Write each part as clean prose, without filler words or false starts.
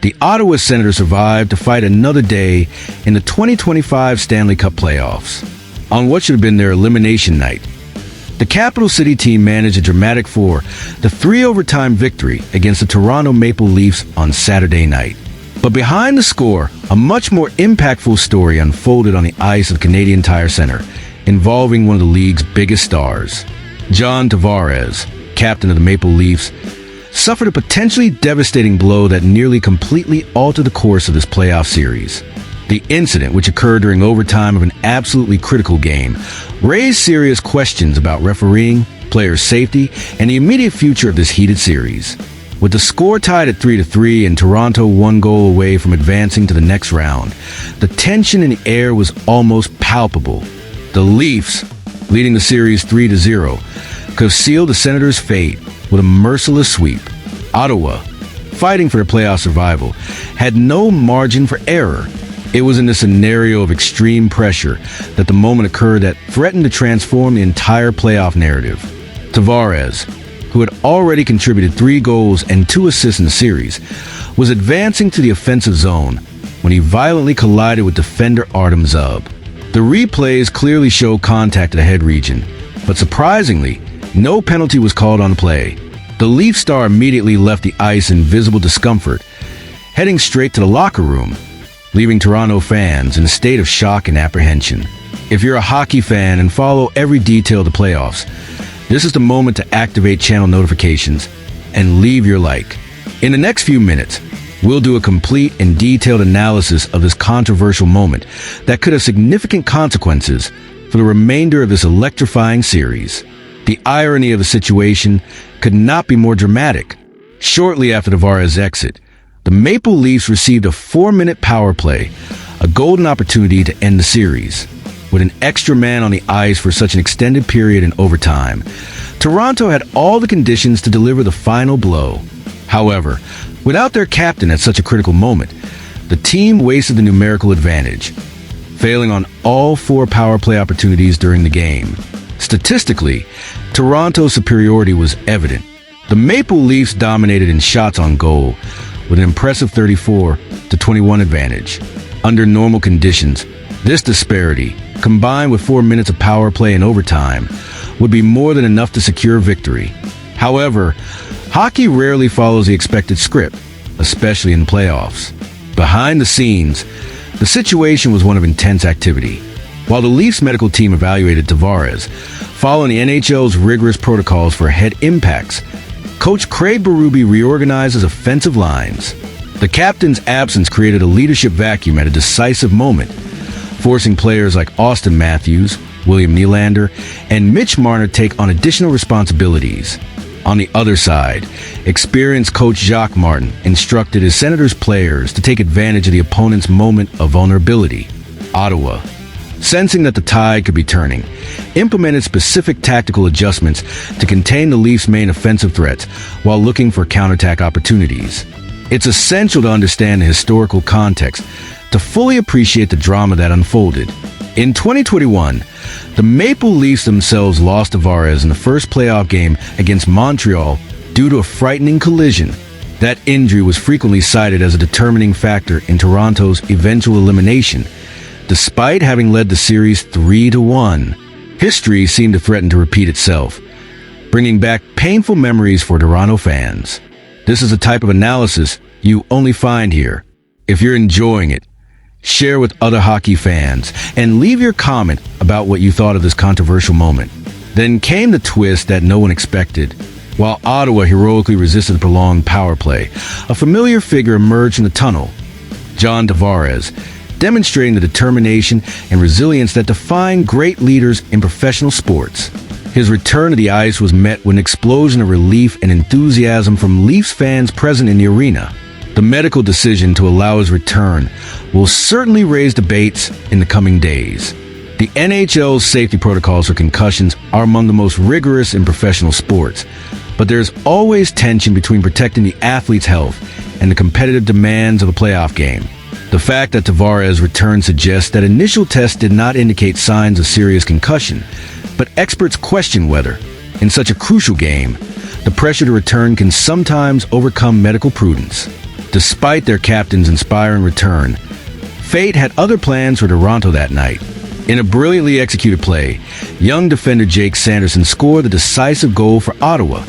The Ottawa Senators survived to fight another day in the 2025 Stanley Cup playoffs. On what should have been their elimination night, the Capital City team managed a dramatic 4-3 overtime victory against the Toronto Maple Leafs on Saturday night. But behind the score, a much more impactful story unfolded on the ice of Canadian Tire Center, involving one of the league's biggest stars. John Tavares, captain of the Maple Leafs, suffered a potentially devastating blow that nearly completely altered the course of this playoff series. The incident, which occurred during overtime of an absolutely critical game, raised serious questions about refereeing, player safety, and the immediate future of this heated series. With the score tied at 3-3 and Toronto one goal away from advancing to the next round, the tension in the air was almost palpable. The Leafs, leading the series 3-0, could have sealed the Senators' fate with a merciless sweep. Ottawa, fighting for their playoff survival, had no margin for error. It was in this scenario of extreme pressure that the moment occurred that threatened to transform the entire playoff narrative. Tavares, who had already contributed 3 goals and 2 assists in the series, was advancing to the offensive zone when he violently collided with defender Artem Zub. The replays clearly show contact at the head region, but surprisingly, no penalty was called on the play. The Leaf star immediately left the ice in visible discomfort, heading straight to the locker room, leaving Toronto fans in a state of shock and apprehension. If you're a hockey fan and follow every detail of the playoffs, this is the moment to activate channel notifications and leave your like. In the next few minutes, we'll do a complete and detailed analysis of this controversial moment that could have significant consequences for the remainder of this electrifying series. The irony of the situation could not be more dramatic. Shortly after Tavares' exit, the Maple Leafs received a 4-minute power play, a golden opportunity to end the series. With an extra man on the ice for such an extended period in overtime, Toronto had all the conditions to deliver the final blow. However, without their captain at such a critical moment, the team wasted the numerical advantage, failing on all 4 power play opportunities during the game. Statistically, Toronto's superiority was evident. The Maple Leafs dominated in shots on goal with an impressive 34-21 advantage. Under normal conditions, this disparity, combined with 4 minutes of power play and overtime, would be more than enough to secure victory. However, hockey rarely follows the expected script, especially in playoffs. Behind the scenes, the situation was one of intense activity. While the Leafs medical team evaluated Tavares, following the NHL's rigorous protocols for head impacts, Coach Craig Berube reorganized his offensive lines. The captain's absence created a leadership vacuum at a decisive moment, forcing players like Austin Matthews, William Nylander, and Mitch Marner to take on additional responsibilities. On the other side, experienced coach Jacques Martin instructed his Senators players to take advantage of the opponent's moment of vulnerability. Ottawa, sensing that the tide could be turning, implemented specific tactical adjustments to contain the Leafs' main offensive threats while looking for counterattack opportunities. It's essential to understand the historical context to fully appreciate the drama that unfolded. In 2021, the Maple Leafs themselves lost Tavares in the first playoff game against Montreal due to a frightening collision. That injury was frequently cited as a determining factor in Toronto's eventual elimination. Despite having led the series 3-1, history seemed to threaten to repeat itself, bringing back painful memories for Toronto fans. This is a type of analysis you only find here. If you're enjoying it, share with other hockey fans, and leave your comment about what you thought of this controversial moment. Then came the twist that no one expected. While Ottawa heroically resisted the prolonged power play, a familiar figure emerged from the tunnel, John Tavares, demonstrating the determination and resilience that define great leaders in professional sports. His return to the ice was met with an explosion of relief and enthusiasm from Leafs fans present in the arena. The medical decision to allow his return will certainly raise debates in the coming days. The NHL's safety protocols for concussions are among the most rigorous in professional sports, but there's always tension between protecting the athlete's health and the competitive demands of a playoff game. The fact that Tavares returned suggests that initial tests did not indicate signs of serious concussion, but experts question whether, in such a crucial game, the pressure to return can sometimes overcome medical prudence. Despite their captain's inspiring return, fate had other plans for Toronto that night. In a brilliantly executed play, young defender Jake Sanderson scored the decisive goal for Ottawa,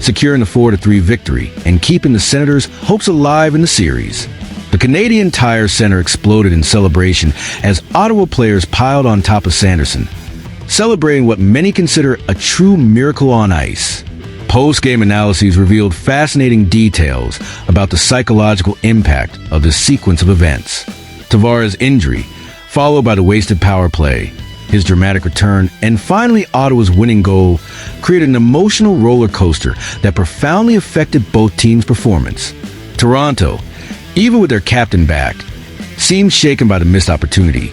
securing the 4-3 victory and keeping the Senators' hopes alive in the series. The Canadian Tire Center exploded in celebration as Ottawa players piled on top of Sanderson, celebrating what many consider a true miracle on ice. Post-game analyses revealed fascinating details about the psychological impact of this sequence of events. Tavares' injury, followed by the wasted power play, his dramatic return, and finally Ottawa's winning goal created an emotional roller coaster that profoundly affected both teams' performance. Toronto, even with their captain back, seemed shaken by the missed opportunity,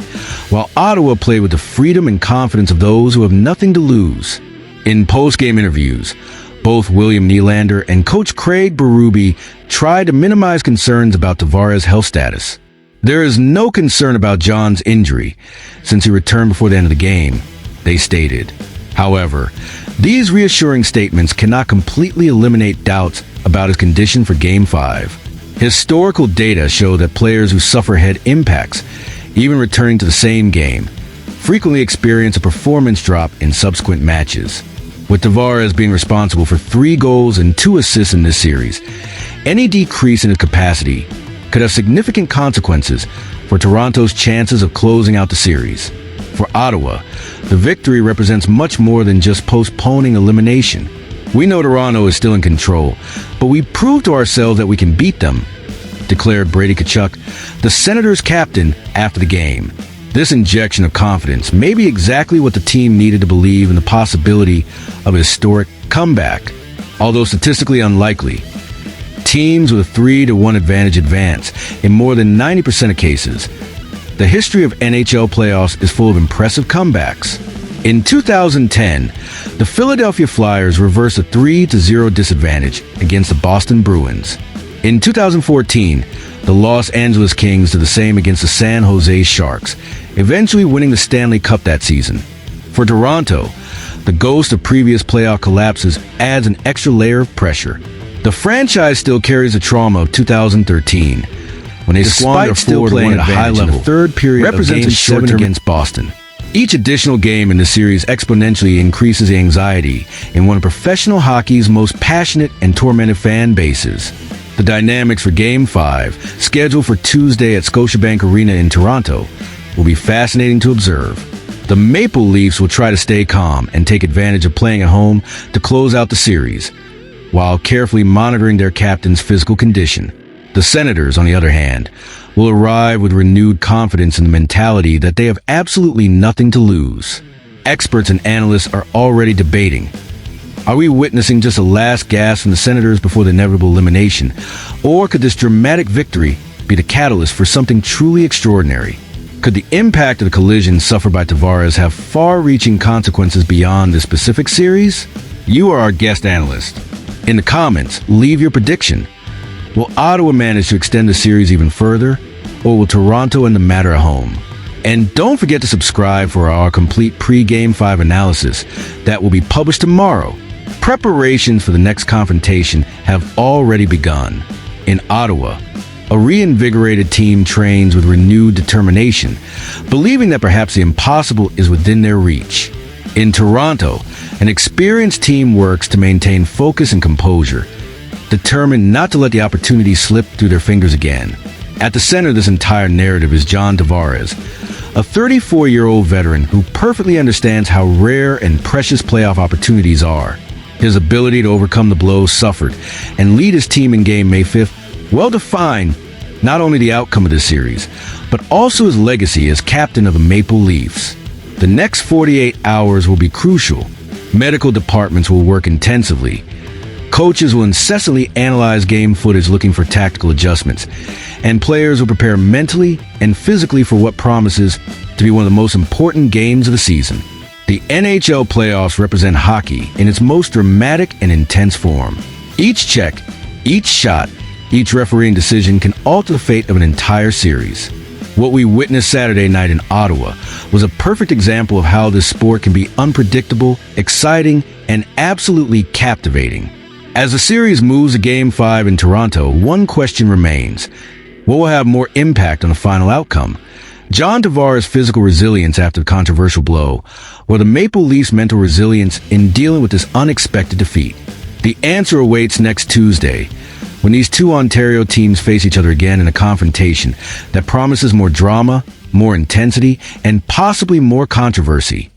while Ottawa played with the freedom and confidence of those who have nothing to lose. In post-game interviews, both William Nylander and coach Craig Berube tried to minimize concerns about Tavares' health status. There is no concern about John's injury, since he returned before the end of the game, they stated. However, these reassuring statements cannot completely eliminate doubts about his condition for Game 5. Historical data show that players who suffer head impacts, even returning to the same game, frequently experience a performance drop in subsequent matches. With Tavares being responsible for 3 goals and 2 assists in this series, any decrease in his capacity could have significant consequences for Toronto's chances of closing out the series. For Ottawa, the victory represents much more than just postponing elimination. We know Toronto is still in control, but we proved to ourselves that we can beat them, declared Brady Tkachuk, the Senators' captain, after the game. This injection of confidence may be exactly what the team needed to believe in the possibility of a historic comeback. Although statistically unlikely, teams with a 3-1 advantage advance in more than 90% of cases. The history of NHL playoffs is full of impressive comebacks. In 2010, the Philadelphia Flyers reversed a 3-0 disadvantage against the Boston Bruins. In 2014, the Los Angeles Kings did the same against the San Jose Sharks, eventually winning the Stanley Cup that season. For Toronto, the ghost of previous playoff collapses adds an extra layer of pressure. The franchise still carries the trauma of 2013, when they squandered still playing at a high level. The third period represents a 7 against Boston. Each additional game in the series exponentially increases the anxiety in one of professional hockey's most passionate and tormented fan bases. The dynamics for Game 5, scheduled for Tuesday at Scotiabank Arena in Toronto, will be fascinating to observe. The Maple Leafs will try to stay calm and take advantage of playing at home to close out the series, while carefully monitoring their captain's physical condition. The Senators, on the other hand, will arrive with renewed confidence in the mentality that they have absolutely nothing to lose. Experts and analysts are already debating, are we witnessing just a last gasp from the Senators before the inevitable elimination, or could this dramatic victory be the catalyst for something truly extraordinary? Could the impact of the collision suffered by Tavares have far-reaching consequences beyond this specific series? You are our guest analyst. In the comments, leave your prediction. Will Ottawa manage to extend the series even further, or will Toronto end the matter at home? And don't forget to subscribe for our complete pre-Game 5 analysis that will be published tomorrow. Preparations for the next confrontation have already begun. In Ottawa, a reinvigorated team trains with renewed determination, believing that perhaps the impossible is within their reach. In Toronto, an experienced team works to maintain focus and composure, determined not to let the opportunity slip through their fingers again. At the center of this entire narrative is John Tavares, a 34-year-old veteran who perfectly understands how rare and precious playoff opportunities are. His ability to overcome the blows suffered and lead his team in game May 5th well defined not only the outcome of this series, but also his legacy as captain of the Maple Leafs. The next 48 hours will be crucial. Medical departments will work intensively. Coaches will incessantly analyze game footage looking for tactical adjustments, and players will prepare mentally and physically for what promises to be one of the most important games of the season. The NHL playoffs represent hockey in its most dramatic and intense form. Each check, each shot, each refereeing decision can alter the fate of an entire series. What we witnessed Saturday night in Ottawa was a perfect example of how this sport can be unpredictable, exciting, and absolutely captivating. As the series moves to Game 5 in Toronto, one question remains. What will have more impact on the final outcome? John Tavares' physical resilience after the controversial blow, or the Maple Leafs' mental resilience in dealing with this unexpected defeat? The answer awaits next Tuesday, when these two Ontario teams face each other again in a confrontation that promises more drama, more intensity, and possibly more controversy.